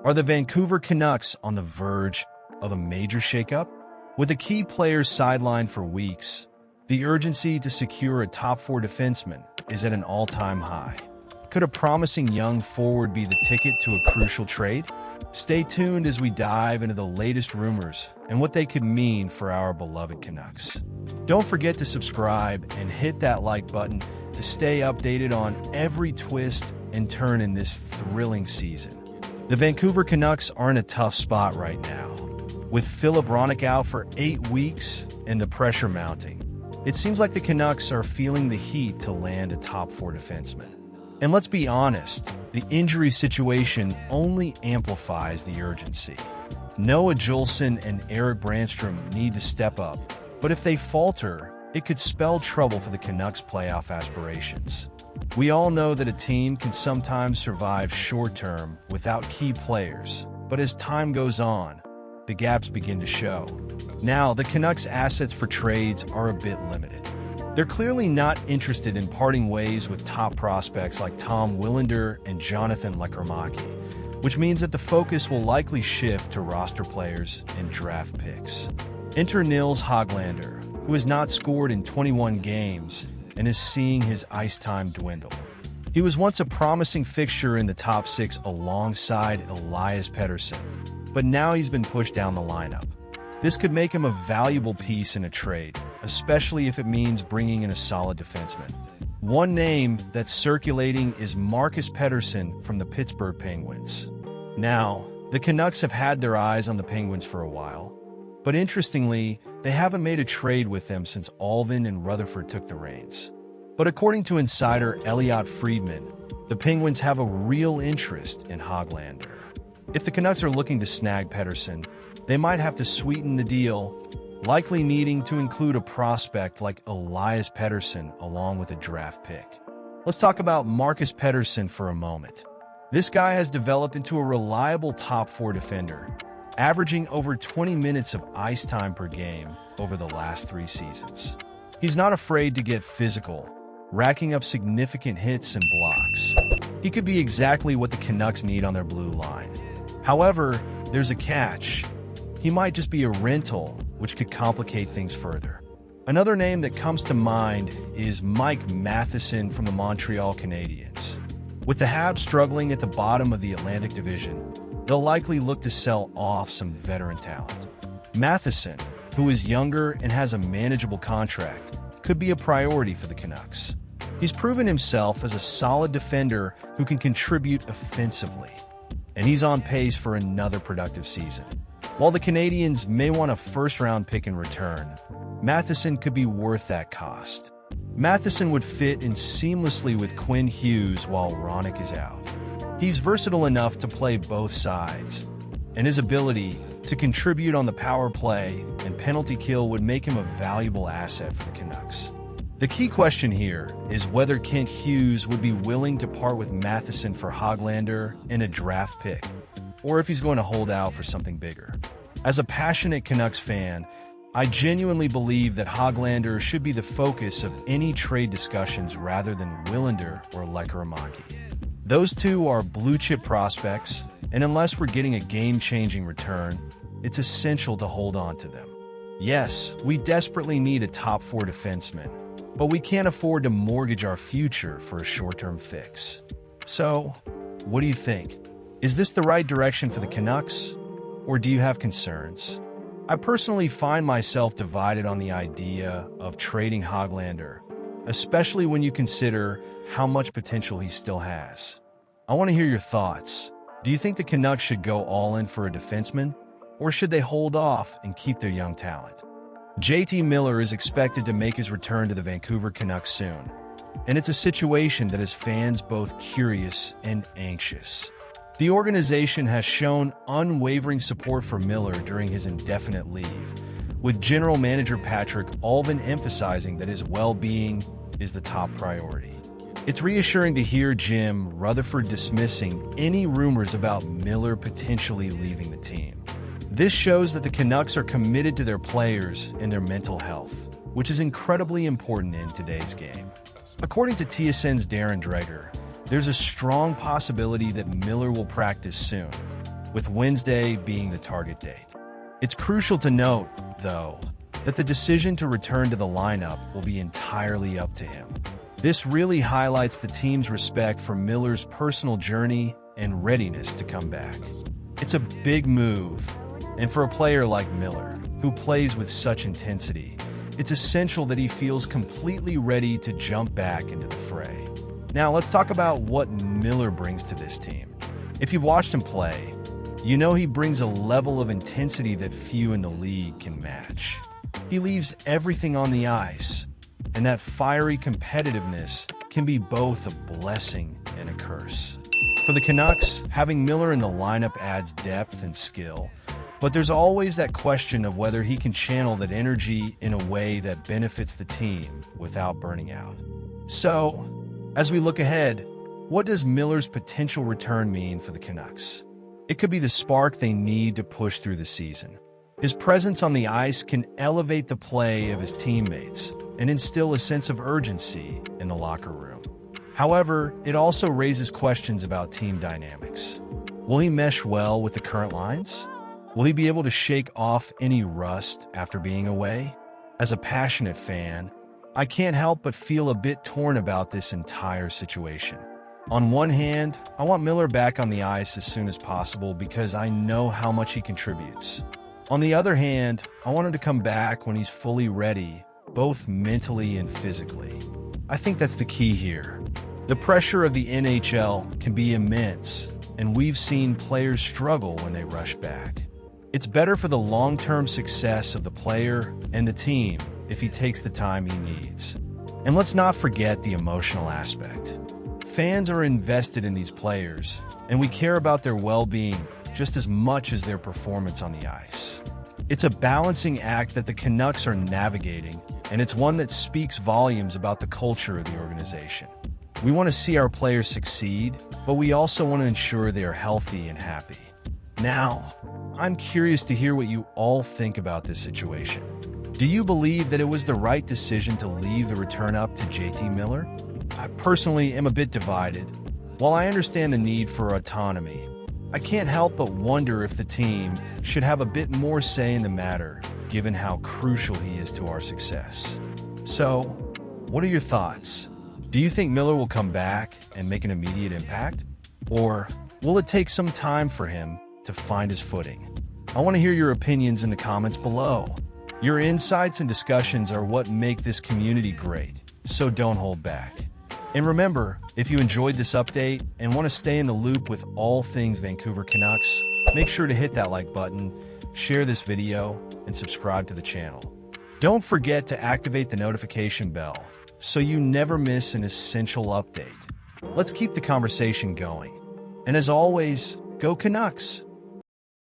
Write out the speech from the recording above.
Are the Vancouver Canucks on the verge of a major shakeup? With the key players sidelined for weeks, the urgency to secure a top-four defenseman is at an all-time high. Could a promising young forward be the ticket to a crucial trade? Stay tuned as we dive into the latest rumors and what they could mean for our beloved Canucks. Don't forget to subscribe and hit that like button to stay updated on every twist and turn in this thrilling season. The Vancouver Canucks are in a tough spot right now. With Philip Hronek out for 8 weeks and the pressure mounting, it seems like the Canucks are feeling the heat to land a top-four defenseman. And let's be honest, the injury situation only amplifies the urgency. Noah Juulsen and Erik Brannstrom need to step up, but if they falter, it could spell trouble for the Canucks' playoff aspirations. We all know that a team can sometimes survive short-term without key players, but as time goes on, the gaps begin to show. Now, the Canucks' assets for trades are a bit limited. They're clearly not interested in parting ways with top prospects like Tom Willander and Jonathan Lekkerimäki, which means that the focus will likely shift to roster players and draft picks. Enter Nils Hoglander, who has not scored in 21 games and is seeing his ice time dwindle. He was once a promising fixture in the top six alongside Elias Pettersson, but now he's been pushed down the lineup. This could make him a valuable piece in a trade, especially if it means bringing in a solid defenseman. One name that's circulating is Marcus Pettersson from the Pittsburgh Penguins. Now, the Canucks have had their eyes on the Penguins for a while, but interestingly, they haven't made a trade with them since Alvin and Rutherford took the reins. But according to insider Elliot Friedman, the Penguins have a real interest in Hoglander. If the Canucks are looking to snag Pettersson, they might have to sweeten the deal, likely needing to include a prospect like Elias Pettersson along with a draft pick. Let's talk about Marcus Pettersson for a moment. This guy has developed into a reliable top-four defender, averaging over 20 minutes of ice time per game over the last 3 seasons. He's not afraid to get physical, racking up significant hits and blocks. He could be exactly what the Canucks need on their blue line. However, there's a catch. He might just be a rental, which could complicate things further. Another name that comes to mind is Mike Matheson from the Montreal Canadiens. With the Habs struggling at the bottom of the Atlantic Division, they'll likely look to sell off some veteran talent. Matheson, who is younger and has a manageable contract, could be a priority for the Canucks. He's proven himself as a solid defender who can contribute offensively, and he's on pace for another productive season. While the Canadiens may want a first-round pick in return, Matheson could be worth that cost. Matheson would fit in seamlessly with Quinn Hughes while Hronek is out. He's versatile enough to play both sides, and his ability to contribute on the power play and penalty kill would make him a valuable asset for the Canucks. The key question here is whether Kent Hughes would be willing to part with Matheson for Hoglander and a draft pick, or if he's going to hold out for something bigger. As a passionate Canucks fan, I genuinely believe that Hoglander should be the focus of any trade discussions rather than Willander or Lekkerimäki. Those two are blue-chip prospects, and unless we're getting a game-changing return, it's essential to hold on to them. Yes, we desperately need a top-four defenseman, but we can't afford to mortgage our future for a short-term fix. So, what do you think? Is this the right direction for the Canucks, or do you have concerns? I personally find myself divided on the idea of trading Hoglander, especially when you consider how much potential he still has. I want to hear your thoughts. Do you think the Canucks should go all in for a defenseman, or should they hold off and keep their young talent? JT Miller is expected to make his return to the Vancouver Canucks soon, and it's a situation that has fans both curious and anxious. The organization has shown unwavering support for Miller during his indefinite leave, with General Manager Patrick Allvin emphasizing that his well-being is the top priority. It's reassuring to hear Jim Rutherford dismissing any rumors about Miller potentially leaving the team. This shows that the Canucks are committed to their players and their mental health, which is incredibly important in today's game. According to TSN's Darren Dreger, there's a strong possibility that Miller will practice soon, with Wednesday being the target date. It's crucial to note, though, that the decision to return to the lineup will be entirely up to him. This really highlights the team's respect for Miller's personal journey and readiness to come back. It's a big move, and for a player like Miller, who plays with such intensity, it's essential that he feels completely ready to jump back into the fray. Now, let's talk about what Miller brings to this team. If you've watched him play, you know he brings a level of intensity that few in the league can match. He leaves everything on the ice, and that fiery competitiveness can be both a blessing and a curse. For the Canucks, having Miller in the lineup adds depth and skill, but there's always that question of whether he can channel that energy in a way that benefits the team without burning out. So, as we look ahead, what does Miller's potential return mean for the Canucks? It could be the spark they need to push through the season. His presence on the ice can elevate the play of his teammates and instill a sense of urgency in the locker room. However, it also raises questions about team dynamics. Will he mesh well with the current lines? Will he be able to shake off any rust after being away? As a passionate fan, I can't help but feel a bit torn about this entire situation. On one hand, I want Miller back on the ice as soon as possible because I know how much he contributes. On the other hand, I want him to come back when he's fully ready, both mentally and physically. I think that's the key here. The pressure of the NHL can be immense, and we've seen players struggle when they rush back. It's better for the long-term success of the player and the team if he takes the time he needs. And let's not forget the emotional aspect. Fans are invested in these players, and we care about their well-being just as much as their performance on the ice. It's a balancing act that the Canucks are navigating, and it's one that speaks volumes about the culture of the organization. We want to see our players succeed, but we also want to ensure they are healthy and happy. Now, I'm curious to hear what you all think about this situation. Do you believe that it was the right decision to leave the return up to JT Miller? I personally am a bit divided. While I understand the need for autonomy, I can't help but wonder if the team should have a bit more say in the matter, given how crucial he is to our success. So, what are your thoughts? Do you think Miller will come back and make an immediate impact? Or will it take some time for him to find his footing? I want to hear your opinions in the comments below. Your insights and discussions are what make this community great, so don't hold back. And remember, if you enjoyed this update and want to stay in the loop with all things Vancouver Canucks, make sure to hit that like button, share this video, and subscribe to the channel. Don't forget to activate the notification bell so you never miss an essential update. Let's keep the conversation going. And as always, go Canucks!